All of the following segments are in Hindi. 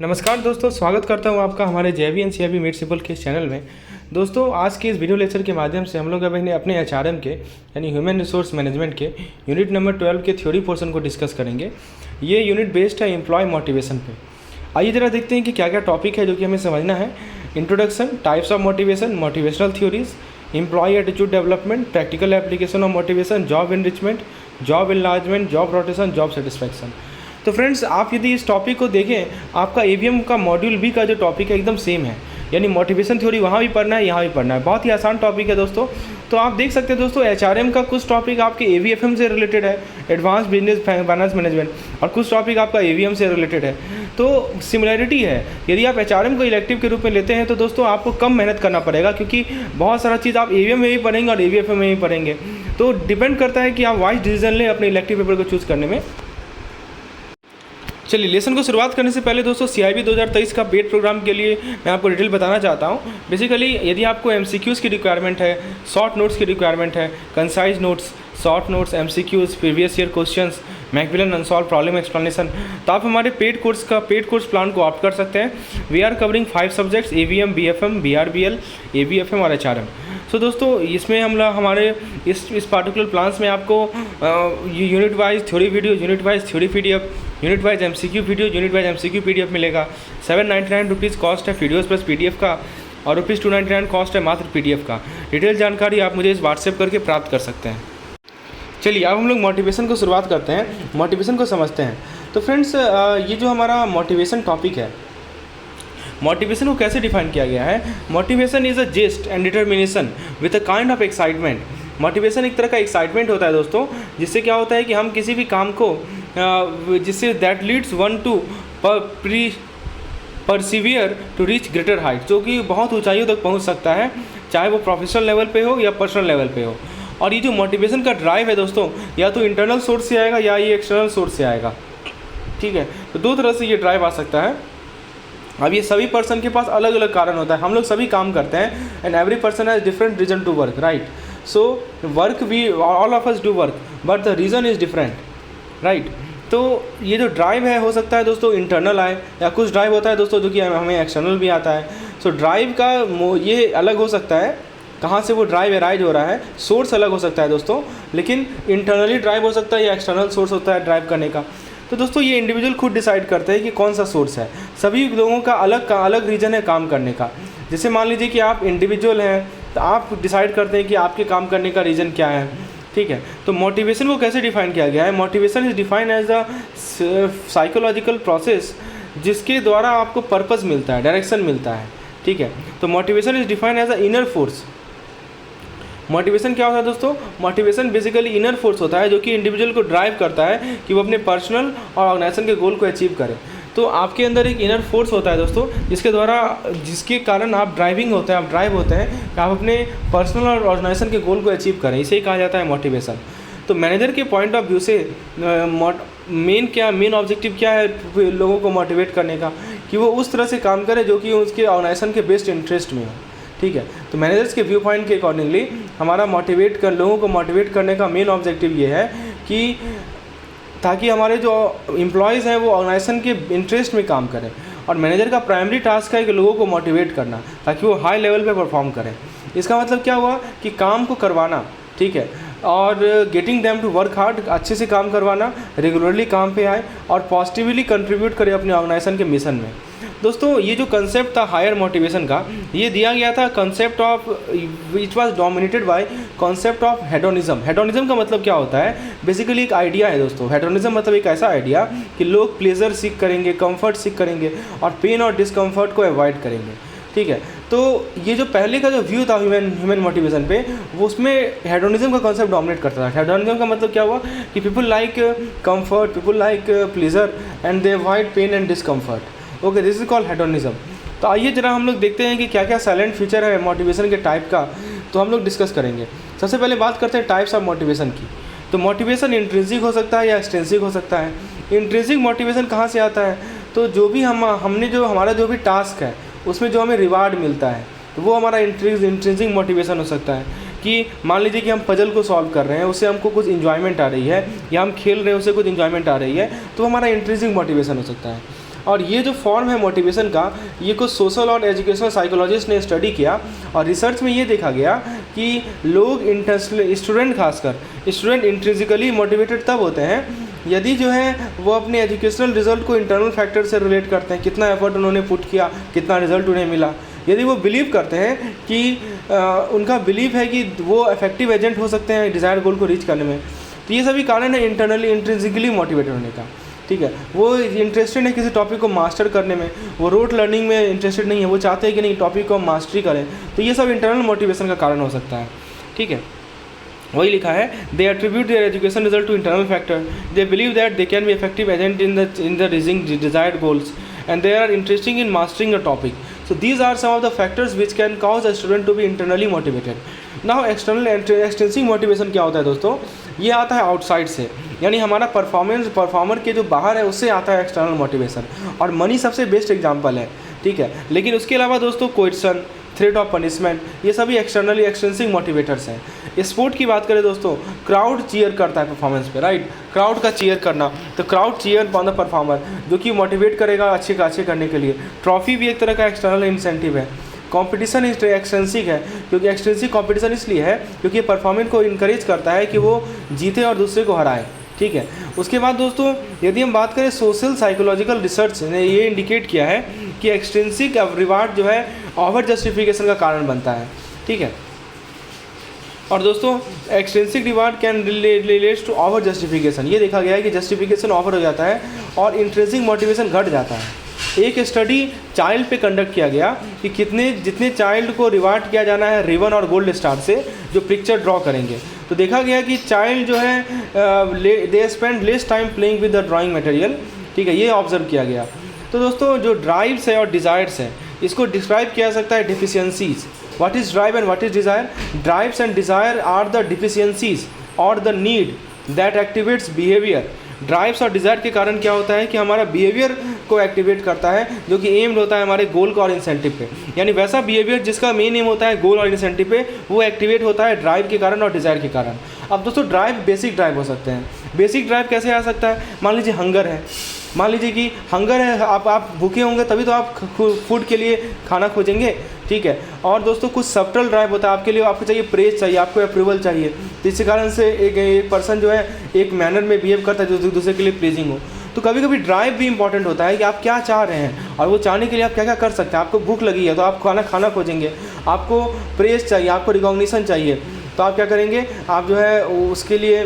नमस्कार दोस्तों, स्वागत करता हूं आपका हमारे जेबी एंड सीआईबी मेड सिंपल के चैनल में। दोस्तों, आज के इस वीडियो लेक्चर के माध्यम से हम लोग अपने एचआरएम के यानी ह्यूमन रिसोर्स मैनेजमेंट के यूनिट नंबर 12 के थ्योरी पोर्शन को डिस्कस करेंगे। ये यूनिट बेस्ड है एम्प्लॉय मोटिवेशन पे। आइए ज़रा देखते हैं कि क्या क्या टॉपिक है जो कि हमें समझना है। Introduction, types of motivation, motivational theories, employ attitude development, practical application of motivation, job enrichment, job enlargement, job rotation, job satisfaction. तो फ्रेंड्स, आप यदि इस टॉपिक को देखें, आपका एवीएम का मॉड्यूल बी का जो टॉपिक है एकदम सेम है, यानी मोटिवेशन थ्योरी वहाँ भी पढ़ना है, यहाँ भी पढ़ना है। बहुत ही आसान टॉपिक है दोस्तों। तो आप देख सकते हैं दोस्तों, एचआरएम का कुछ टॉपिक आपके एवीएफएम से रिलेटेड है, एडवांस बिजनेस फाइनेंस मैनेजमेंट, और कुछ टॉपिक आपका एवीएम से रिलेटेड है। तो सिमिलरिटी है। यदि आप एचआरएम को इलेक्टिव के रूप में लेते हैं तो दोस्तों आपको कम मेहनत करना पड़ेगा, क्योंकि बहुत सारा चीज़ आप एवीएम में भी पढ़ेंगे और एवीएफएम में भी पढ़ेंगे। तो डिपेंड करता है कि आप वाइज डिसीजन लें अपने इलेक्टिव पेपर को चूज़ करने में। चलिए, लेसन को शुरुआत करने से पहले दोस्तों, सीआईबी 2023 का पेड प्रोग्राम के लिए मैं आपको डिटेल बताना चाहता हूँ। बेसिकली यदि आपको एमसीक्यूज़ की रिक्वायरमेंट है, शॉर्ट नोट्स की रिक्वायरमेंट है, concise notes, short notes, MCQs, previous year questions, Macmillan unsolved problem explanation, तो आप हमारे पेड कोर्स प्लान को ऑप्ट कर सकते हैं। We are covering 5 subjects, AVM, BFM, BRBL, AVFM और एचआरएम। सो दोस्तों, इसमें हमारे इस पार्टिकुलर प्लान्स में आपको unit wise theory video, unit wise theory PDF, unit wise MCQ video, unit wise MCQ PDF मिलेगा। 799 रुपीज़ कॉस्ट है वीडियोज़ प्लस पीडीएफ का, और ₹299 कॉस्ट है मात्र पीडीएफ का। डिटेल जानकारी आप मुझे इस व्हाट्सएप करके प्राप्त कर सकते हैं। चलिए, अब हम लोग मोटिवेशन को शुरुआत करते हैं, मोटिवेशन को समझते हैं। तो फ्रेंड्स, ये जो हमारा मोटिवेशन टॉपिक है, मोटिवेशन को कैसे डिफाइन किया गया है? Motivation is a zest and determination with a kind of excitement. Motivation एक तरह का एक्साइटमेंट होता है दोस्तों, जिससे क्या होता है कि हम किसी भी काम को जिससे that leads one to persevere to reach greater height, जो कि बहुत ऊंचाइयों तक पहुंच सकता है, चाहे वो प्रोफेशनल लेवल पे हो या पर्सनल लेवल पे हो। और ये जो मोटिवेशन का ड्राइव है दोस्तों, या तो इंटरनल सोर्स से आएगा या ये एक्सटर्नल सोर्स से आएगा। ठीक है, तो दो तरह से ये ड्राइव आ सकता है। अब ये सभी पर्सन के पास अलग अलग कारण होता है। हम लोग सभी काम करते हैं, and every person has different reason to work, right? So work, we all of us do work, but the reason is different, right? तो ये जो ड्राइव है, हो सकता है दोस्तों इंटरनल आए, या कुछ ड्राइव होता है दोस्तों जो कि हमें एक्सटर्नल भी आता है। सो ड्राइव का ये अलग हो सकता है, कहाँ से वो ड्राइव एराइज हो रहा है, सोर्स अलग हो सकता है दोस्तों, लेकिन इंटरनली ड्राइव हो सकता है या एक्सटर्नल सोर्स होता है ड्राइव करने का। तो दोस्तों, ये इंडिविजुअल खुद डिसाइड करते हैं कि कौन सा सोर्स है। सभी लोगों का अलग रीज़न है काम करने का। जैसे मान लीजिए कि आप इंडिविजुअल हैं, तो आप डिसाइड करते हैं कि आपके काम करने का रीज़न क्या है। ठीक है, तो मोटिवेशन को कैसे डिफाइन किया गया है? Motivation is define as a psychological process जिसके द्वारा आपको पर्पस मिलता है, डायरेक्शन मिलता है। ठीक है, तो motivation is define as a inner force. Motivation क्या होता है दोस्तों? मोटिवेशन बेसिकली इनर फोर्स होता है, जो कि इंडिविजुअल को ड्राइव करता है कि वो अपने पर्सनल और ऑर्गेनाइजेशन के गोल को अचीव करे। तो आपके अंदर एक इनर फोर्स होता है दोस्तों, जिसके कारण आप ड्राइव होते हैं कि आप अपने पर्सनल और ऑर्गेनाइजेशन के गोल को अचीव करें। इसे ही कहा जाता है मोटिवेशन। तो मैनेजर के पॉइंट ऑफ व्यू से मेन ऑब्जेक्टिव क्या है लोगों को मोटिवेट करने का? कि वो उस तरह से काम करे जो कि उसके ऑर्गेनाइजेशन के बेस्ट इंटरेस्ट में हो। ठीक है, तो मैनेजर्स के व्यू पॉइंट के अकॉर्डिंगली हमारा लोगों को मोटिवेट करने का मेन ऑब्जेक्टिव ये है कि ताकि हमारे जो एम्प्लॉयज़ हैं वो ऑर्गेनाइजेशन के इंटरेस्ट में काम करें। और मैनेजर का प्राइमरी टास्क है कि लोगों को मोटिवेट करना, ताकि वो हाई लेवल पे परफॉर्म करें। इसका मतलब क्या हुआ कि काम को करवाना, ठीक है, और getting them to work hard, अच्छे से काम करवाना, रेगुलरली काम पे आए और पॉजिटिवली कंट्रीब्यूट करें अपने ऑर्गेनाइजेशन के मिशन में। दोस्तों, ये जो कंसेप्ट था हायर मोटिवेशन का, ये दिया गया था concept of, it was dominated by concept of hedonism. Hedonism का मतलब क्या होता है? बेसिकली एक आइडिया है दोस्तों। हेडोनिज्म मतलब एक ऐसा आइडिया कि लोग प्लेजर सीख करेंगे, कंफर्ट सीख करेंगे और पेन और डिस्कम्फर्ट को अवॉइड करेंगे। ठीक है, तो ये जो पहले का जो व्यू था ह्यूमन मोटिवेशन पे, वो उसमें हेडोनिज्म का कॉन्सेप्ट डोमिनेट करता था। हेडोनिज्म का मतलब क्या हुआ कि people like comfort, people like pleasure and they avoid pen and discomfort. Okay, this is called hedonism. तो आइए जरा हम लोग देखते हैं कि क्या क्या साइलेंट फीचर है मोटिवेशन के टाइप का, तो हम लोग डिस्कस करेंगे। सबसे पहले बात करते हैं टाइप्स ऑफ मोटिवेशन की। तो मोटिवेशन इंट्रिंसिक हो सकता है या एक्सटेंसिक हो सकता है। इंट्रिंसिक मोटिवेशन कहाँ से आता है? तो जो भी हमारा जो भी टास्क है उसमें जो हमें रिवार्ड मिलता है, तो वो हमारा इंट्रिंसिक मोटिवेशन हो सकता है। कि मान लीजिए कि हम पजल को सॉल्व कर रहे हैं, उससे हमको कुछ इन्जॉयमेंट आ रही है, या हम खेल रहे हैं उससे कुछ इन्जॉयमेंट आ रही है, तो हमारा इंट्रिंसिक मोटिवेशन हो सकता है। और ये जो फॉर्म है मोटिवेशन का, ये कुछ सोशल और एजुकेशनल साइकोलॉजिस्ट ने स्टडी किया और रिसर्च में ये देखा गया कि लोग स्टूडेंट, खासकर स्टूडेंट इंट्रिंसिकली मोटिवेटेड तब होते हैं यदि जो है वो अपने एजुकेशनल रिजल्ट को इंटरनल फैक्टर से रिलेट करते हैं, कितना एफर्ट उन्होंने पुट किया, कितना रिजल्ट उन्हें मिला। यदि वो बिलीव करते हैं कि उनका बिलीव है कि वो इफेक्टिव एजेंट हो सकते हैं डिज़ायर गोल को रीच करने में, तो ये सभी कारण है इंटरनली इंट्रिंसिकली मोटिवेटेड होने का। ठीक है, वो इंटरेस्टेड है किसी टॉपिक को मास्टर करने में, वो रोट लर्निंग में इंटरेस्टेड नहीं है, वो चाहते हैं कि नहीं टॉपिक को हम मास्टरी करें, तो ये सब इंटरनल मोटिवेशन का कारण हो सकता है। ठीक है, वही लिखा है, they attribute their education result to internal factor, they believe that they can be effective agent in the reaching desired goals and they are interested in mastering a topic. So these are some of the factors which can cause a student to be internally motivated. Now external extrinsic motivation क्या होता है दोस्तों, ये आता है आउटसाइड से, यानी हमारा परफॉर्मर के जो बाहर है उससे आता है एक्सटर्नल मोटिवेशन, और मनी सबसे बेस्ट एग्जांपल है। ठीक है, लेकिन उसके अलावा दोस्तों क्वेश्चन, थ्रेट ऑफ पनिशमेंट, ये सभी एक्सटर्नली एक्सटेंसिव मोटिवेटर्स हैं। स्पोर्ट की बात करें दोस्तों, क्राउड चीयर करता है परफॉर्मेंस पे, राइट, क्राउड का चीयर करना, तो crowd cheer on the performer, जो कि मोटिवेट करेगा अच्छे का अच्छे करने के लिए। ट्रॉफी भी एक तरह का एक्सटर्नल इंसेंटिव है। कंपटीशन एक्सटेंसिक है, क्योंकि एक्सटेंसिव कंपटीशन इसलिए है क्योंकि परफॉर्मेंस को इनकरेज करता है कि वो जीते और दूसरे को हराए। ठीक है, उसके बाद दोस्तों यदि हम बात करें सोशल साइकोलॉजिकल रिसर्च ने ये इंडिकेट किया है कि एक्सटेंसिक रिवार्ड जो है ओवर जस्टिफिकेशन का कारण बनता है। ठीक है, और दोस्तों extrinsic reward can relates to over justification, ये देखा गया है कि जस्टिफिकेशन ओवर हो जाता है और इंट्रिंसिक मोटिवेशन घट जाता है। एक स्टडी चाइल्ड पे कंडक्ट किया गया कि जितने चाइल्ड को रिवार्ड किया जाना है रिबन और गोल्ड स्टार से जो पिक्चर ड्रॉ करेंगे, तो देखा गया कि चाइल्ड जो है they spend less time playing with the drawing material. ठीक है, ये ऑब्जर्व किया गया। तो दोस्तों जो ड्राइव्स है और डिज़ायर्स है, इसको डिस्क्राइब किया जा सकता है deficiencies. What is drive and what is desire? Drives and desire are the deficiencies और the need that activates behaviour. Drives और डिज़ायर के कारण क्या होता है कि हमारा बिहेवियर को एक्टिवेट करता है, जो कि एम्ड होता है हमारे गोल का और इंसेंटिव पे, यानी वैसा बिहेवियर जिसका मेन एम होता है गोल और इंसेंटिव पे, वो एक्टिवेट होता है ड्राइव के कारण और डिज़ायर के कारण। अब दोस्तों ड्राइव बेसिक ड्राइव हो सकते हैं। बेसिक ड्राइव कैसे आ सकता है? मान लीजिए हंगर है, मान लीजिए कि हंगर है, आप भूखे होंगे तभी तो आप फूड के लिए खाना खोजेंगे। ठीक है, और दोस्तों कुछ सब्टल ड्राइव होता है, आपके लिए आपको चाहिए प्रेज चाहिए, आपको अप्रूवल चाहिए, तो इसी कारण से एक पर्सन जो है एक मैनर में बिहेव करता है जो दूसरे के लिए प्लेजिंग हो। तो कभी कभी ड्राइव भी इंपॉर्टेंट होता है कि आप क्या चाह रहे हैं और वो चाहने के लिए आप क्या क्या कर सकते हैं। आपको भूख लगी है तो आप खाना खोजेंगे, आपको प्रेज चाहिए, आपको रिकॉग्निशन चाहिए, तो आप क्या करेंगे, आप जो है उसके लिए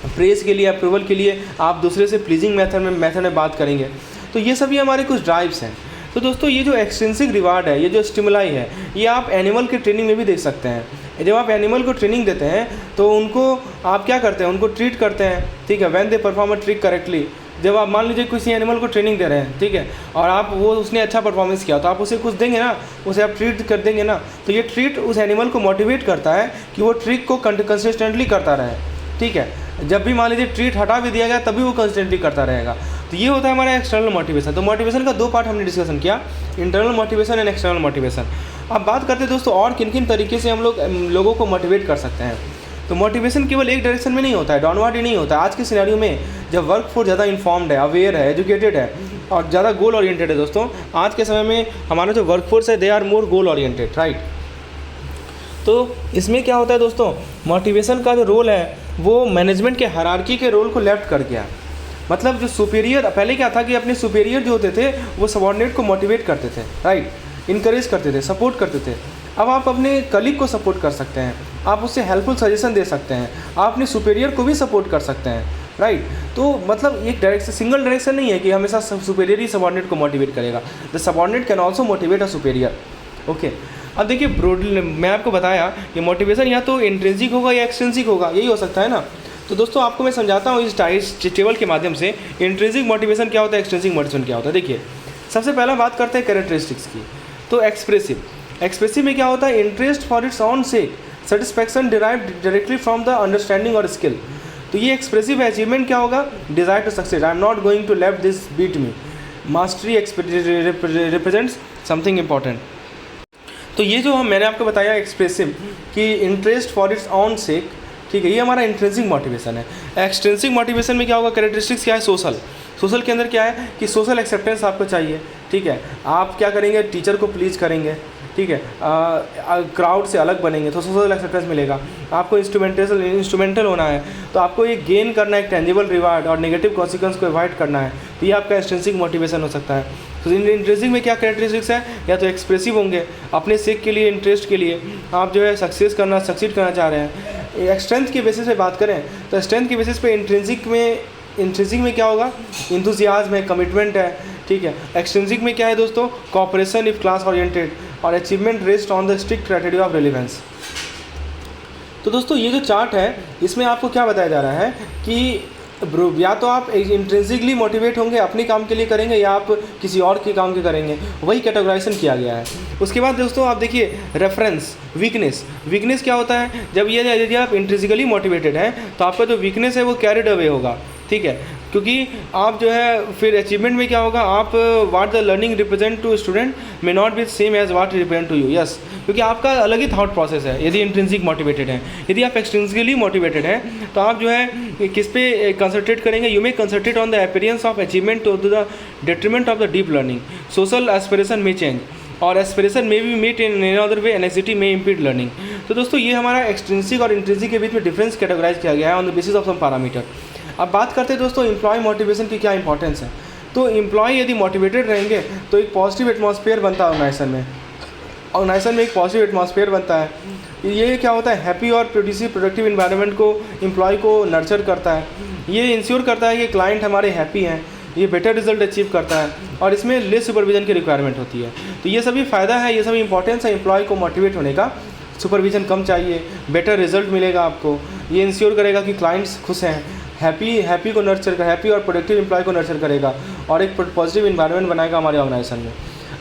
प्रेज के लिए अप्रूवल के लिए आप दूसरे से प्लीजिंग मेथड में बात करेंगे। तो ये सभी हमारे कुछ ड्राइव्स हैं। तो दोस्तों ये जो एक्सटेंसिक रिवार्ड है, ये जो स्टिमुलाई है, ये आप एनिमल के ट्रेनिंग में भी देख सकते हैं। जब आप एनिमल को ट्रेनिंग देते हैं तो उनको आप क्या करते हैं, उनको ट्रीट करते हैं। ठीक है, when they perform a trick correctly, जब आप मान लीजिए किसी एनिमल को ट्रेनिंग दे रहे हैं, ठीक है, और आप उसने अच्छा परफॉर्मेंस किया तो आप उसे कुछ देंगे ना, उसे आप ट्रीट कर देंगे ना, तो ये ट्रीट उस एनिमल को मोटिवेट करता है कि वो ट्रिक को कंसिस्टेंटली करता रहे। ठीक है, जब भी मान लीजिए ट्रीट हटा भी दिया गया तभी वो कंसिस्टेंटली करता रहेगा। तो ये होता है हमारा एक्सटर्नल मोटिवेशन। तो मोटिवेशन का दो पार्ट हमने डिस्कशन किया, internal motivation and external motivation. अब बात करते हैं दोस्तों और किन किन तरीके से हम लोगों को मोटिवेट कर सकते हैं। तो मोटिवेशन केवल एक डायरेक्शन में नहीं होता है, डाउनवर्ड ही नहीं होता है। आज के सिनेरियो में जब वर्क फोर्स ज़्यादा इन्फॉर्म्ड है, अवेयर है, एजुकेटेड है और ज़्यादा गोल ओरिएंटेड है दोस्तों, आज के समय में हमारा जो वर्क फोर्स है they are more goal oriented, right. तो इसमें क्या होता है दोस्तों, मोटिवेशन का जो रोल है वो मैनेजमेंट के हायरार्की के रोल को लेफ्ट कर गया। मतलब जो सुपीरियर, पहले क्या था कि अपने सुपीरियर जो होते थे वो सबऑर्डिनेट को मोटिवेट करते थे, राइट, इनकरेज करते थे, सपोर्ट करते थे। अब आप अपने कलीग को सपोर्ट कर सकते हैं, आप उससे हेल्पफुल सजेशन दे सकते हैं, आप अपने सुपीरियर को भी सपोर्ट कर सकते हैं, राइट। तो मतलब एक डायरेक्शन, सिंगल डायरेक्शन नहीं है कि हमेशा सुपीरियर ही सबऑर्डिनेट को मोटिवेट करेगा। The subordinate can also motivate a superior. Okay, अब देखिए ब्रॉडली मैं आपको बताया कि मोटिवेशन या तो इंट्रिंसिक होगा या एक्सट्रिंसिक होगा, यही हो सकता है ना। तो दोस्तों आपको मैं समझाता हूँ इस टेबल के माध्यम से इंट्रिंसिक मोटिवेशन क्या होता है, एक्सट्रिंसिक मोटिवेशन क्या होता है। देखिए सबसे पहला बात करते हैं कैरेक्टरिस्टिक्स की। तो एक्सप्रेसिव में क्या होता है, interest for its own sake, satisfaction derived directly from the understanding और स्किल। तो ये एक्सप्रेसिव अचीवमेंट क्या होगा, desire to success, I am not going to let this beat me, mastery represents something important. तो ये जो मैंने आपको बताया एक्सप्रेसिव कि interest for its own sake, ठीक है, ये हमारा इंट्रिंसिक मोटिवेशन है। एक्सट्रिंसिक मोटिवेशन में क्या होगा, कैरेक्टरिस्टिक्स क्या है, सोशल के अंदर क्या है कि सोशल एक्सेप्टेंस आपको चाहिए, ठीक है। आप क्या करेंगे, टीचर को प्लीज़ करेंगे, ठीक है, क्राउड से अलग बनेंगे तो सोशल एक्सेप्टेंस मिलेगा। आपको इंस्ट्रूमेंटल होना है तो आपको ये गेन करना है एक टेंजिबल रिवार्ड और नेगेटिव कॉन्सिक्वेंस को अवॉइड करना है, तो ये आपका एक्सट्रिंसिक मोटिवेशन हो सकता है। तो इंट्रिंसिक में क्या कैरेक्टरिस्टिक्स है, या तो एक्सप्रेसिव होंगे, अपने सीख के लिए, इंटरेस्ट के लिए आप जो है सक्सीड करना चाह रहे हैं। स्ट्रेंथ के बेसिस पे बात करें तो स्ट्रेंथ के बेसिस पे इंट्रिंसिक में क्या होगा, इंथुसियाज्म है, कमिटमेंट है, ठीक है। एक्सट्रिंसिक में क्या है दोस्तों, कॉपरेशन इफ क्लास ओरिएंटेड, और achievement rest on the strict criteria of relevance. तो दोस्तों ये जो चार्ट है इसमें आपको क्या बताया जा रहा है कि या तो आप इंट्रिंसिकली मोटिवेट होंगे, अपने काम के लिए करेंगे, या आप किसी और के काम के करेंगे, वही कैटेगराइजेशन किया गया है। उसके बाद दोस्तों आप देखिए रेफरेंस, वीकनेस क्या होता है, जब यदि आप इंट्रिंसिकली मोटिवेटेड हैं तो आपका जो वीकनेस है वो कैरिड अवे होगा, ठीक है, क्योंकि आप जो है फिर अचीवमेंट में क्या होगा, आप what the learning represent to student may not be same as what represent to you, yes, क्योंकि आपका अलग ही थॉट प्रोसेस है यदि इंट्रिंसिक मोटिवेटेड हैं। यदि आप एक्सट्रिंसिकली मोटिवेटेड हैं तो आप जो है किस पे कंसंट्रेट करेंगे, you may concentrate on the appearance of achievement to the detriment of the deep learning, social aspiration में चेंज और एस्पिरेशन में भी meet in any other way, anxiety में इम्पीड लर्निंग। तो दोस्तों ये हमारा एक्सट्रिंसिक और इंट्रिंसिक के बीच में डिफरेंस कैटेगराइज किया गया है on the basis of some parameter. अब बात करते हैं दोस्तों एम्प्लॉय मोटिवेशन की क्या इंपॉर्टेंस है। तो एम्प्लॉय यदि मोटिवेटेड रहेंगे तो एक पॉजिटिव एटमॉस्फेयर बनता है ऑर्गेनाइजेशन में एक पॉजिटिव एटमॉस्फेयर बनता है। ये क्या होता है, हैप्पी और प्रोडक्टिव इन्वायरमेंट को एम्प्लॉय को नर्चर करता है। ये इंश्योर करता है कि क्लाइंट हमारे हैप्पी हैं, ये बेटर रिजल्ट अचीव करता है, और इसमें लेस सुपरविजन की रिक्वायरमेंट होती है। तो ये सभी फ़ायदा है, ये सभी इंपॉर्टेंस है एम्प्लॉय को मोटिवेट होने का। सुपरविजन कम चाहिए, बेटर रिजल्ट मिलेगा आपको, ये इंश्योर करेगा कि क्लाइंट्स खुश हैं, हैप्पी को नर्चर कर, हैप्पी और प्रोडक्टिव एम्प्लॉय को नर्चर करेगा और एक पॉजिटिव इन्वायरमेंट बनाएगा हमारे ऑर्गेनाइजेशन में।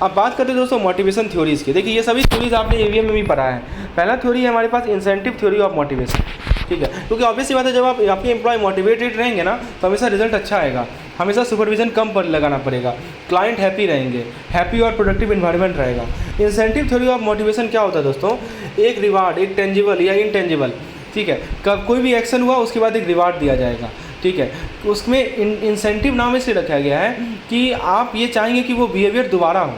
अब बात करते हैं दोस्तों मोटिवेशन थ्योरीज़ की। देखिए ये सभी थ्योरीज आपने एवीएम में भी पढ़ा है। पहला थ्योरी है हमारे पास इंसेंटिव थ्योरी ऑफ मोटिवेशन, ठीक है, क्योंकि ऑब्वियसली बात है जब आप आपके एम्प्लॉय मोटिवेटेड रहेंगे ना तो हमेशा रिजल्ट अच्छा आएगा, हमेशा सुपरविजन कम पर लगाना पड़ेगा, क्लाइंट हैप्पी रहेंगे, हैप्पी और प्रोडक्टिव इन्वायरमेंट रहेगा। इंसेंटिव थ्योरी ऑफ मोटिवेशन क्या होता है दोस्तों, एक रिवार्ड, एक टेंजिबल या इनटेंजिबल, ठीक है, कब कोई भी एक्शन हुआ उसके बाद एक रिवार्ड दिया जाएगा, ठीक है। उसमें इंसेंटिव नाम इसलिए रखा गया है कि आप ये चाहेंगे कि वो बिहेवियर दोबारा हो,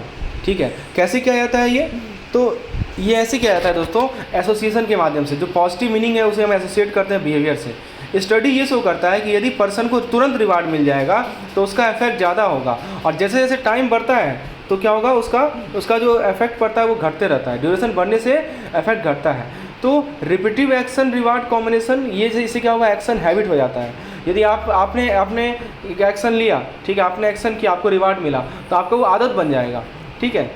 ठीक है। कैसे किया जाता है ये, तो ये ऐसे किया जाता है दोस्तों एसोसिएशन के माध्यम से। जो पॉजिटिव मीनिंग है उसे हम एसोसिएट करते हैं बिहेवियर से। स्टडी ये शो करता है कि यदि पर्सन को तुरंत रिवार्ड मिल जाएगा तो उसका इफेक्ट ज़्यादा होगा, और जैसे जैसे टाइम बढ़ता है तो क्या होगा, उसका जो इफेक्ट पड़ता है वो घटते रहता है, ड्यूरेशन बढ़ने से इफेक्ट घटता है। तो रिपीटिव एक्शन रिवार्ड कॉम्बिनेशन, ये इससे क्या होगा, एक्शन हैबिट हो जाता है। यदि आपने एक एक्शन लिया, ठीक है, आपने एक्शन किया, आपको रिवार्ड मिला तो आपका वो आदत बन जाएगा, ठीक है।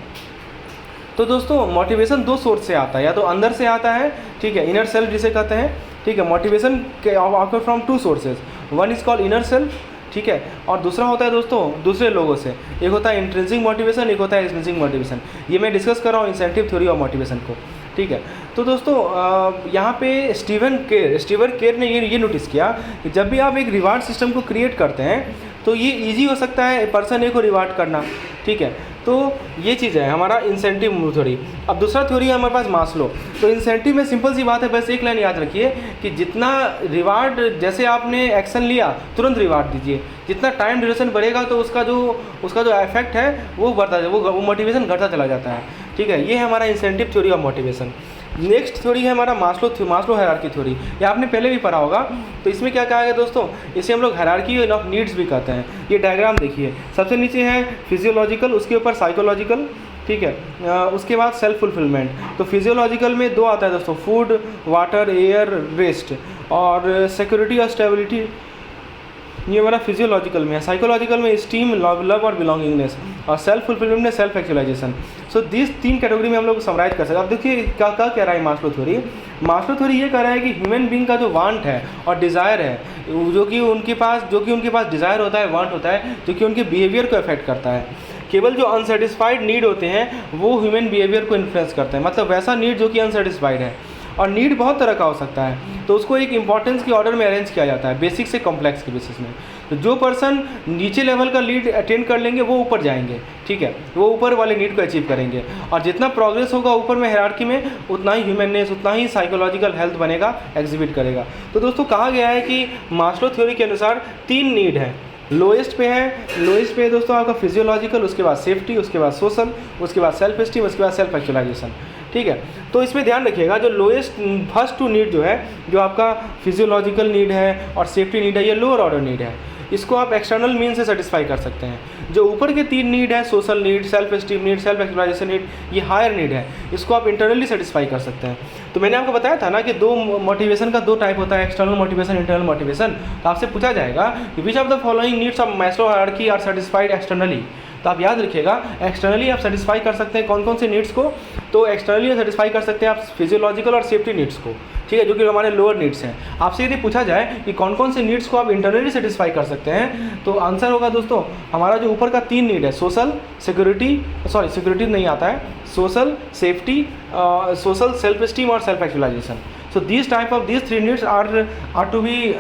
तो दोस्तों मोटिवेशन दो सोर्स से आता है, या तो अंदर से आता है, ठीक है, इनर सेल्फ जिसे कहते हैं, ठीक है। Motivation occur from two sources, one is called inner self, ठीक है, और दूसरा होता है दोस्तों दूसरे लोगों से। एक होता है इंट्रिंसिक मोटिवेशन, एक होता है एक्सट्रिंसिक मोटिवेशन। ये मैं डिस्कस कर रहा हूँ इंसेंटिव थ्योरी ऑफ मोटिवेशन को, ठीक है। तो दोस्तों यहाँ पे स्टीवन केर ने ये नोटिस किया कि जब भी आप एक रिवार्ड सिस्टम को क्रिएट करते हैं तो ये इजी हो सकता है पर्सन ए को रिवार्ड करना, ठीक है। तो ये चीज़ है हमारा इंसेंटिव थ्योरी। अब दूसरा थ्योरी है हमारे पास मास्लो। तो इंसेंटिव में सिंपल सी बात है, बस एक लाइन याद रखिए कि जितना रिवार्ड, जैसे आपने एक्शन लिया तुरंत रिवार्ड दीजिए, जितना टाइम ड्यूरेशन बढ़ेगा तो उसका जो इफेक्ट है वो बढ़ता है, वो मोटिवेशन घटता चला जाता है, ठीक है। ये है हमारा incentive theory of motivation. Next theory है हमारा मास्लो हायरार्की थ्योरी। ये आपने पहले भी पढ़ा होगा। तो इसमें क्या कहा गया दोस्तों, इसे हम लोग हायरार्की ऑफ नीड्स भी कहते हैं। ये डायग्राम देखिए, सबसे नीचे है फिजियोलॉजिकल, उसके ऊपर साइकोलॉजिकल, ठीक है, उसके बाद सेल्फ फुलफिलमेंट। तो फिजियोलॉजिकल में दो आता है दोस्तों, फूड, वाटर, एयर, रेस्ट, और सिक्योरिटी और स्टेबिलिटी, ये हमारा फिजियोलॉजिकल में है। साइकोलॉजिकल में स्टीम, लव और बिलोंगिंगनेस, और सेल्फ फुलफिलमेंट में सेल्फ एक्चुअलाइजेशन। सो दिस तीन कैटेगरी में हम लोग समराइज कर सकते हैं। अब देखिए क्या कह रहा है मास्लो थ्योरी। मास्लो थ्योरी ये कह रहा है कि ह्यूमन बीइंग का जो वांट है और डिज़ायर है, जो कि उनके पास डिज़ायर होता है, वांट होता है, जो कि उनके बिहेवियर को अफेक्ट करता है। केवल जो अनसेटिस्फाइड नीड होते हैं वो ह्यूमन बिहेवियर को इन्फ्लुएंस करते हैं, मतलब वैसा नीड जो कि अनसेटिस्फाइड है। और नीड बहुत तरह का हो सकता है, तो उसको एक इंपॉर्टेंस के ऑर्डर में अरेंज किया जाता है, बेसिक से कॉम्प्लेक्स के बेसिस में। तो जो पर्सन नीचे लेवल का नीड अटेंड कर लेंगे वो ऊपर जाएंगे, ठीक है, वो ऊपर वाले नीड को अचीव करेंगे। और जितना प्रोग्रेस होगा ऊपर में हायरार्की में, उतना ही ह्यूमननेस, उतना ही साइकोलॉजिकल हेल्थ बनेगा, एग्जिबिट करेगा। तो दोस्तों कहा गया है कि मास्लो थ्योरी के अनुसार तीन नीड है, लोएस्ट पे है दोस्तों आपका फिजियोलॉजिकल, उसके बाद सेफ्टी, उसके बाद सोशल, उसके बाद सेल्फ एस्टीम, उसके बाद सेल्फ एक्चुअलाइजेशन। ठीक है, तो इसमें ध्यान रखिएगा जो लोएस्ट फर्स्ट टू नीड जो है, जो आपका फिजियोलॉजिकल नीड है और सेफ्टी नीड है, ये लोअर ऑर्डर नीड है, इसको आप एक्सटर्नल मीन से सेटिस्फाई कर सकते हैं। जो ऊपर के 3 नीड है, social need, self esteem need, self actualization need, ये हायर नीड है, इसको आप इंटरनली सेटिस्फाई कर सकते हैं। तो मैंने आपको बताया था ना कि दो मोटिवेशन का 2 टाइप होता है, एक्सटर्नल मोटिवेशन, इंटरनल मोटिवेशन। तो आपसे पूछा जाएगा कि which of the following needs of Maslow hierarchy are satisfied externally. तो आप याद रखिएगा एक्सटर्नली आप सेटिस्फाई कर सकते हैं कौन कौन से नीड्स को, तो एक्सटर्नली सेटिस्फाई कर सकते हैं आप फिजियोलॉजिकल और सेफ्टी नीड्स को, ठीक है, जो कि हमारे लोअर नीड्स हैं। आपसे यदि पूछा जाए कि कौन कौन से नीड्स को आप इंटरनली सेटिस्फाई कर सकते हैं, तो आंसर होगा दोस्तों हमारा जो ऊपर का 3 नीड है, सोशल सिक्योरिटी नहीं आता है, social, safety, social, self esteem और self actualisation. So these 3 needs are to be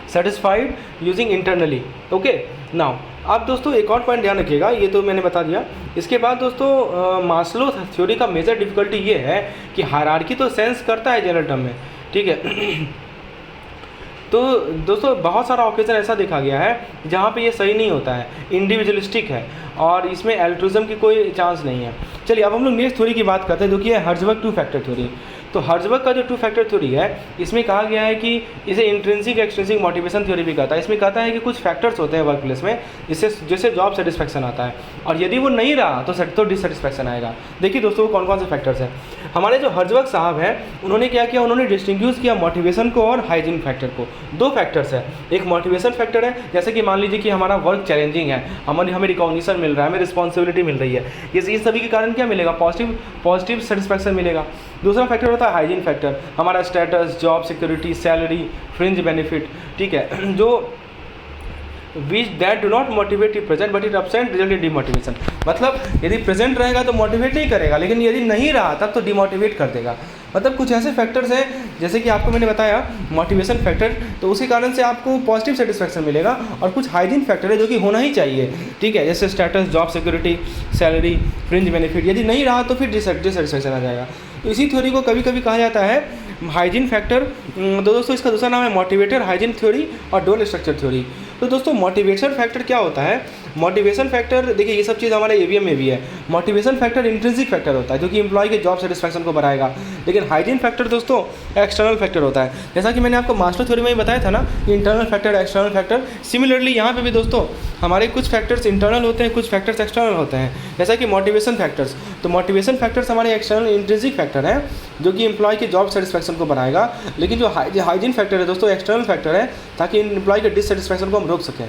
satisfied using internally. Okay, now अब दोस्तों एक और पॉइंट ध्यान रखिएगा, ये तो मैंने बता दिया। इसके बाद दोस्तों मास्लो थ्योरी का मेजर डिफिकल्टी ये है कि हायरार्की तो सेंस करता है जनरल टर्म में, ठीक है तो दोस्तों बहुत सारा ओकेजन ऐसा देखा गया है जहाँ पे ये सही नहीं होता है, इंडिविजुअलिस्टिक है और इसमें एल्ट्रुइज्म की कोई चांस नहीं है। चलिए अब हम लोग नेक्स्ट थ्योरी की बात करते हैं जो कि है हर्ज़बर्ग 2 फैक्टर थ्योरी। तो हर्ज़बर्ग का जो 2 फैक्टर थ्योरी है, इसमें कहा गया है कि इसे इंट्रिंसिक एक्सट्रिंसिक मोटिवेशन थ्योरी भी कहता है। इसमें कहता है कि कुछ फैक्टर्स होते हैं वर्क प्लेस में जिससे जैसे जॉब सेटिस्फैक्शन आता है, और यदि वो नहीं रहा तो डिससेटिस्फैक्शन आएगा। देखिए दोस्तों वो कौन कौन से फैक्टर्स हैं। हमारे जो हर्ज़बर्ग साहब हैं उन्होंने क्या किया, उन्होंने डिस्टिंग्विश किया मोटिवेशन को और हाइजीन फैक्टर को। 2 फैक्टर्स है, एक मोटिवेशन फैक्टर है, जैसे कि मान लीजिए कि हमारा वर्क चैलेंजिंग है, हमें रिकॉग्निशन मिल रहा है, हमें रिस्पॉन्सिबिलिटी मिल रही है, ये सभी के कारण क्या मिलेगा, पॉजिटिव सेटिस्फैक्शन मिलेगा। दूसरा फैक्टर होता है हाइजीन फैक्टर, हमारा status, job security, salary, fringe benefit, ठीक है, जो which that do not motivate you present but it absent result in demotivation. मतलब यदि प्रेजेंट रहेगा तो मोटिवेट नहीं करेगा, लेकिन यदि नहीं रहा तब तो डिमोटिवेट कर देगा। मतलब कुछ ऐसे फैक्टर्स हैं जैसे कि आपको मैंने बताया मोटिवेशन फैक्टर, तो उसी कारण से आपको पॉजिटिव सेटिस्फैक्शन मिलेगा, और कुछ हाइजीन फैक्टर है जो कि होना ही चाहिए, ठीक है, जैसे status, job security, salary, fringe benefit. यदि नहीं रहा तो फिर डिससेटिस्फैक्शन आ जाएगा। तो इसी थ्योरी को कभी कभी कहा जाता है हाइजीन फैक्टर। दोस्तों इसका दूसरा नाम है मोटिवेटर हाइजीन थ्योरी और डोल स्ट्रक्चर थ्योरी। तो दोस्तों मोटिवेशन फैक्टर क्या होता है, मोटिवेशन फैक्टर देखिए ये सब चीज़ हमारे एवीएम में भी है। मोटिवेशन फैक्टर इंट्रिंसिक फैक्टर होता है जो कि एम्प्लॉय के जॉब सेटिस्फैक्शन को बढ़ाएगा, लेकिन हाइजीन फैक्टर दोस्तों एक्सटर्नल फैक्टर होता है। जैसा कि मैंने आपको मास्टर थ्योरी में ही बताया था ना, internal factor, external factor. Similarly यहाँ पे भी दोस्तों हमारे कुछ फैक्टर्स इंटरनल होते हैं, कुछ फैक्टर्स एक्सटर्नल होते हैं, जैसा कि मोटिवेशन फैक्टर्स। तो मोटिवेशन फैक्टर्स हमारे एक्सटर्नल इंट्रिंसिक फैक्टर हैं जो कि एम्प्लॉय के जॉब सेटिस्फैक्शन को बढ़ाएगा, लेकिन जो हाइजीन फैक्टर है दोस्तों एक्सटर्नल फैक्टर है ताकि एम्प्लॉय के डिससेटिस्फैक्शन को हम रोक सकें।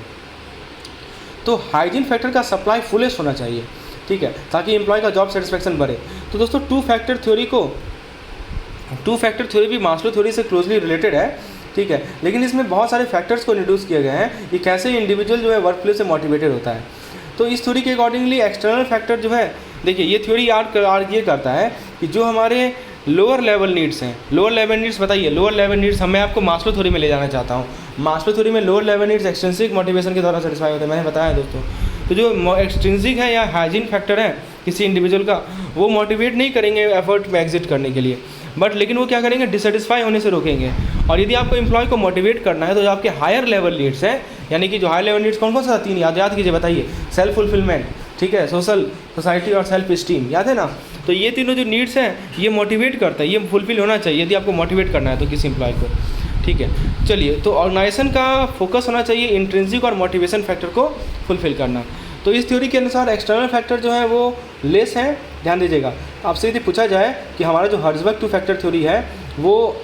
तो हाइजीन फैक्टर का सप्लाई फुलेस्ट होना चाहिए, ठीक है, ताकि एम्प्लॉय का जॉब सेटिस्फैक्शन बढ़े। तो दोस्तों 2 फैक्टर थ्योरी भी मास्लो थ्योरी से क्लोजली रिलेटेड है, ठीक है, लेकिन इसमें बहुत सारे फैक्टर्स को इंट्रोड्यूस किए गए हैं कि कैसे इंडिविजुअल जो है वर्क प्लेस से मोटिवेटेड होता है। तो इस थ्योरी के अकॉर्डिंगली एक्सटर्नल फैक्टर जो है, देखिए ये थ्योरी आर्ग्यू करता है कि जो हमारे लोअर लेवल नीड्स हैं, लोअर लेवल नीड्स बताइए, लोअर लेवल नीड्स मैं आपको मास्लो थ्योरी में ले जाना चाहता हूँ। मास्लो थ्योरी में lower level needs extrinsic motivation के द्वारा सेटिस्फाई होते हैं, मैंने बताया दोस्तों। तो जो एक्सट्रिंसिक है या हाइजीन फैक्टर है किसी इंडिविजुअल का, वो मोटिवेट नहीं करेंगे एफर्ट में एग्जिट करने के लिए, बट लेकिन वो क्या करेंगे, डिससेटिस्फाई होने से रोकेंगे। और यदि आपको एम्प्लॉय को मोटिवेट करना है तो जो आपके हायर लेवल नीड्स हैं, यानी कि जो हायर लेवल नीड्स कौन कौन सा 3 याद कीजिए, बताइए, सेल्फ फुलफिलमेंट, ठीक है, सोशल, सोसाइटी और सेल्फ स्टीम, याद है ना। तो ये तीनों जो नीड्स हैं ये मोटिवेट करता है, ये फुलफिल होना चाहिए यदि आपको मोटिवेट करना है तो किसी एम्प्लॉय को, ठीक है। चलिए, तो ऑर्गेनाइजेशन का फोकस होना चाहिए इंट्रिंसिक और मोटिवेशन फैक्टर को फुलफिल करना। तो इस थ्योरी के अनुसार एक्सटर्नल फैक्टर जो है वो लेस हैं, ध्यान दीजिएगा। आपसे यदि पूछा जाए कि हमारा जो हर्ज़बर्ग 2 फैक्टर थ्योरी है वो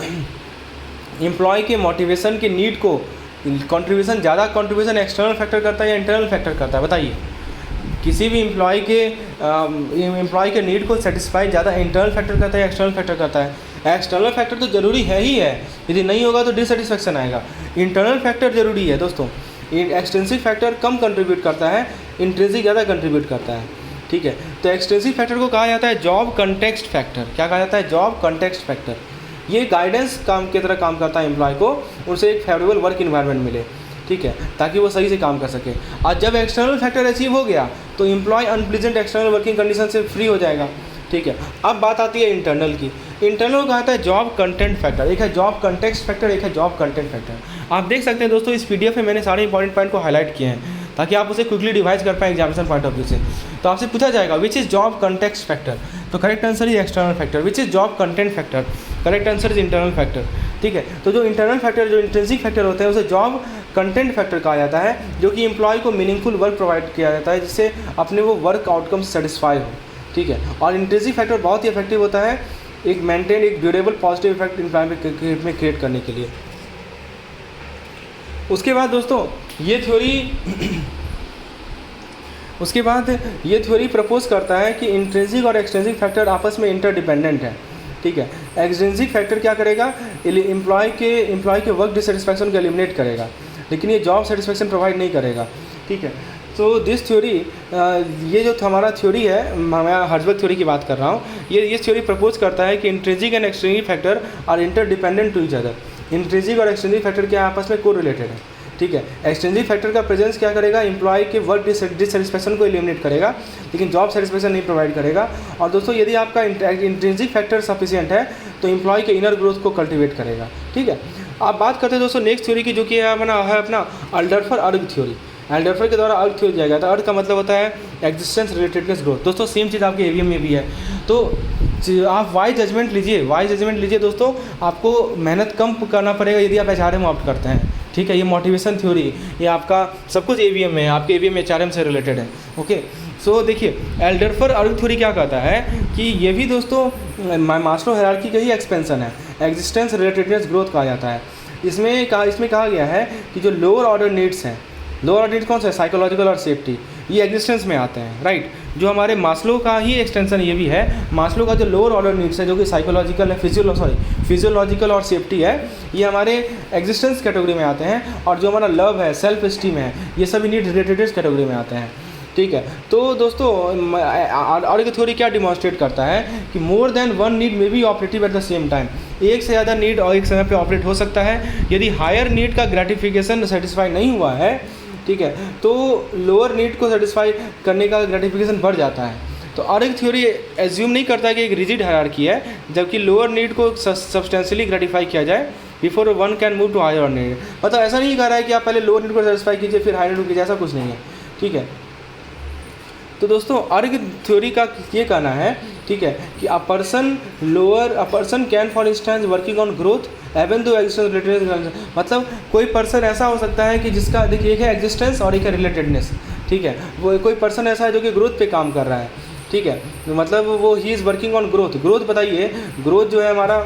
एम्प्लॉय के मोटिवेशन के नीड को कंट्रीब्यूशन ज़्यादा कंट्रीब्यूशन एक्सटर्नल फैक्टर करता है या इंटरनल फैक्टर करता है, बताइए। किसी भी एम्प्लॉय के नीड को सेटिस्फाई ज़्यादा इंटरनल फैक्टर करता है या एक्सटर्नल फैक्टर करता है। एक्सटर्नल फैक्टर तो ज़रूरी है ही है, यदि नहीं होगा तो डिससेटिस्फैक्शन आएगा। इंटरनल फैक्टर ज़रूरी है दोस्तों, एक्सटेंसिव फैक्टर कम कंट्रीब्यूट करता है, इंट्रिंसिक ज़्यादा कंट्रीब्यूट करता है, ठीक है। तो एक्सटेंसिव फैक्टर को कहा जाता है जॉब कंटेक्स्ट फैक्टर। क्या कहा जाता है, जॉब कंटेक्स्ट फैक्टर। ये गाइडेंस काम की तरह काम करता है एम्प्लॉय को, उसे एक फेवरेबल वर्क इन्वायरमेंट मिले, ठीक है, ताकि वो सही से काम कर सके। और जब एक्सटर्नल फैक्टर अचीव हो गया तो employ unpleasant external working condition से फ्री हो जाएगा, ठीक है। अब बात आती है इंटरनल की। इंटरनल का आता है जॉब कंटेंट फैक्टर, एक है जॉब कंटेक्स्ट फैक्टर, एक है जॉब कंटेंट फैक्टर। आप देख सकते हैं दोस्तों इस पीडीएफ में मैंने सारे इंपॉर्टेंट पॉइंट को हाईलाइट किए हैं ताकि आप उसे क्विकली डिवाइस कर पाएँ एग्जामिनेशन पॉइंट ऑफ व्यू से। तो आपसे पूछा जाएगा which is job context factor, तो correct answer is external factor. Which is job content factor, correct answer is internal factor. ठीक है, तो जो इंटरनल फैक्टर, जो इंट्रिंसिक फैक्टर होते हैं उसे जॉब कंटेंट फैक्टर कहा जाता है, जो कि एम्प्लॉय को मीनिंगफुल वर्क प्रोवाइड किया जाता है जिससे अपने वो वर्क आउटकम सेटिस्फाई हो। ठीक है, और इंट्रिंसिक फैक्टर बहुत ही इफेक्टिव होता है एक मेंटेन एक ड्यूरेबल पॉजिटिव इफेक्ट एम्प्लॉयमेंट में क्रिएट करने के लिए। उसके बाद दोस्तों ये थ्योरी प्रपोज करता है कि इंट्रिंसिक और एक्सट्रिंसिक फैक्टर आपस में इंटरडिपेंडेंट है। ठीक है, एक्सट्रिंसिक फैक्टर क्या करेगा, एम्प्लॉय के वर्क डिससेटिस्फैक्शन को एलिमिनेट करेगा, लेकिन ये जॉब सेटिस्फैक्शन प्रोवाइड नहीं करेगा। ठीक है, तो दिस थ्योरी, ये जो हमारा थ्योरी है, मैं हर्जबर्ग थ्योरी की बात कर रहा हूँ, ये थ्योरी प्रपोज करता है कि intrinsic and extrinsic factor are interdependent to each other. Intrinsic और एक्सट्रिंसिक फैक्टर क्या आपस में को रिलेटेड है। ठीक है, एक्सट्रिंसिक फैक्टर का प्रेजेंस क्या करेगा, एम्प्लॉय के वर्क डिससेटिस्फैक्शन को एलिमिनेट करेगा, लेकिन जॉब सेटिस्फैक्शन नहीं प्रोवाइड करेगा। और दोस्तों यदि आपका इंट्रिंसिक फैक्टर सफिशिएंट है तो एम्प्लॉय के इनर ग्रोथ को कल्टिवेट करेगा। ठीक है, आप बात करते हैं दोस्तों नेक्स्ट थ्योरी की, जो कि है अपना अल्डरफर-अर्ग थ्योरी। एल्डरफर के द्वारा अर्ग थ्योरी दिया गया था। अर्ग का मतलब होता है एग्जिस्टेंस रिलेटेडनेस ग्रोथ। दोस्तों सेम चीज़ आपके एवीएम में भी है, तो आप वाई जजमेंट लीजिए दोस्तों, आपको मेहनत कम करना पड़ेगा यदि आप एचआरएम ऑप्ट करते हैं। ठीक है, ये मोटिवेशन थ्योरी, ये आपका सब कुछ एवीएम में है, आपके एवीएम एचआरएम से रिलेटेड है। ओके, सो देखिए एल्डरफर अर्ग थ्योरी क्या कहता है कि ये भी दोस्तों मास्लो हायरार्की का ही एक्सपेंशन है, एग्जिस्टेंस रिलेटेडनेस ग्रोथ कहा जाता है। इसमें कहा गया है कि जो लोअर ऑर्डर नीड्स हैं, लोअर ऑर्डर नीड्स कौन सा है, साइकोलॉजिकल और सेफ्टी, ये एग्जिस्टेंस में आते हैं। राइट, जो हमारे मास्लो का ही एक्सटेंशन ये भी है। मास्लो का जो लोअर ऑर्डर नीड्स है जो कि साइकोलॉजिकल है, फिजियोलॉजिकल और सेफ्टी है, ये हमारे एग्जिस्टेंस कैटेगरी में आते हैं। और जो हमारा लव है, सेल्फ स्टीम है, ये सभी नीड्स रिलेटेड कैटेगरी में आते हैं। ठीक है, तो दोस्तों अर्ग थ्योरी क्या डिमॉन्स्ट्रेट करता है कि more than one need may be operative at the same time, एक से ज़्यादा नीड और एक समय पे ऑपरेट हो सकता है। यदि हायर नीड का ग्रेटिफिकेशन सेटिस्फाई नहीं हुआ है, ठीक है, तो लोअर नीड को सेटिस्फाई करने का ग्रेटिफिकेशन बढ़ जाता है। तो अर्ग थ्योरी एज्यूम नहीं करता कि एक रिजिड हायरार्की है, जबकि लोअर नीड को सब्सटेंशियली ग्रेटिफाई किया जाए before one can move to higher need. मतलब ऐसा नहीं कह रहा है कि आप पहले लोअर नीड को सेटिस्फाई कीजिए फिर हायर नीड कीजिए, ऐसा कुछ नहीं है। ठीक है, तो दोस्तों अर्ग थ्योरी का ये कहना है, ठीक है, कि a person can for instance working on growth even though existence relatedness. मतलब कोई पर्सन ऐसा हो सकता है कि जिसका देखिए एक है एग्जिस्टेंस और एक है रिलेटेडनेस। ठीक है, वो कोई पर्सन ऐसा है जो कि ग्रोथ पे काम कर रहा है। ठीक है, मतलब वो he is working on growth बताइए, ग्रोथ जो है हमारा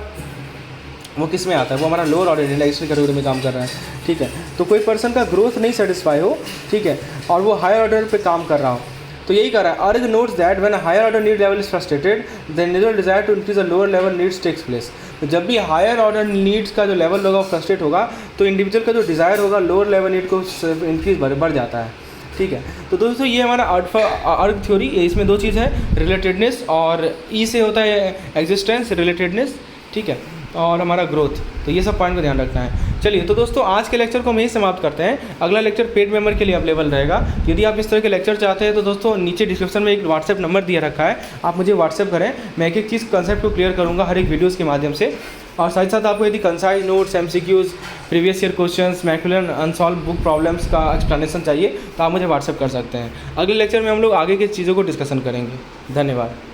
वो किस में आता है, वो हमारा लोअर ऑर्डर इंडेक्शन कैटेगरी में काम कर रहा है। ठीक है, तो कोई पर्सन का ग्रोथ नहीं सेटिस्फाई हो, ठीक है, और वो हायर ऑर्डर पे काम कर रहा हो, तो यही कर रहा है। ERG notes that when higher order need level is frustrated the individual desire to increase the lower level needs takes place. तो जब भी हायर ऑर्डर नीड्स का जो लेवल होगा वो फ्रस्ट्रेट होगा, तो इंडिविजुअल का जो डिज़ायर होगा लोअर लेवल नीड को इंक्रीज बढ़ जाता है। ठीक है, तो दोस्तों ये हमारा अर्ग थ्योरी, इसमें दो चीज़ है, रिलेटेडनेस और ई से होता है एग्जिस्टेंस रिलेटेडनेस। ठीक है, और हमारा ग्रोथ, तो ये सब पॉइंट को ध्यान रखना है। चलिए, तो दोस्तों आज के लेक्चर को हम यही समाप्त करते हैं। अगला लेक्चर पेड मेंबर के लिए अवेलेबल रहेगा। यदि आप इस तरह के लेक्चर चाहते हैं तो दोस्तों नीचे डिस्क्रिप्शन में एक व्हाट्सएप नंबर दिया रखा है, आप मुझे व्हाट्सएप करें, मैं एक चीज़ कंसेप्ट को क्लियर करूँगा हर एक वीडियोज़ के माध्यम से। और साथ ही साथ आपको यदि concise notes, MCQs, previous year questions, मैकुलर अनसॉल्व बुक प्रॉब्लम्स का एक्सप्लेनेशन चाहिए तो आप मुझे व्हाट्सएप कर सकते हैं। अगले लेक्चर में हम लोग आगे की चीज़ों को डिस्कशन करेंगे। धन्यवाद।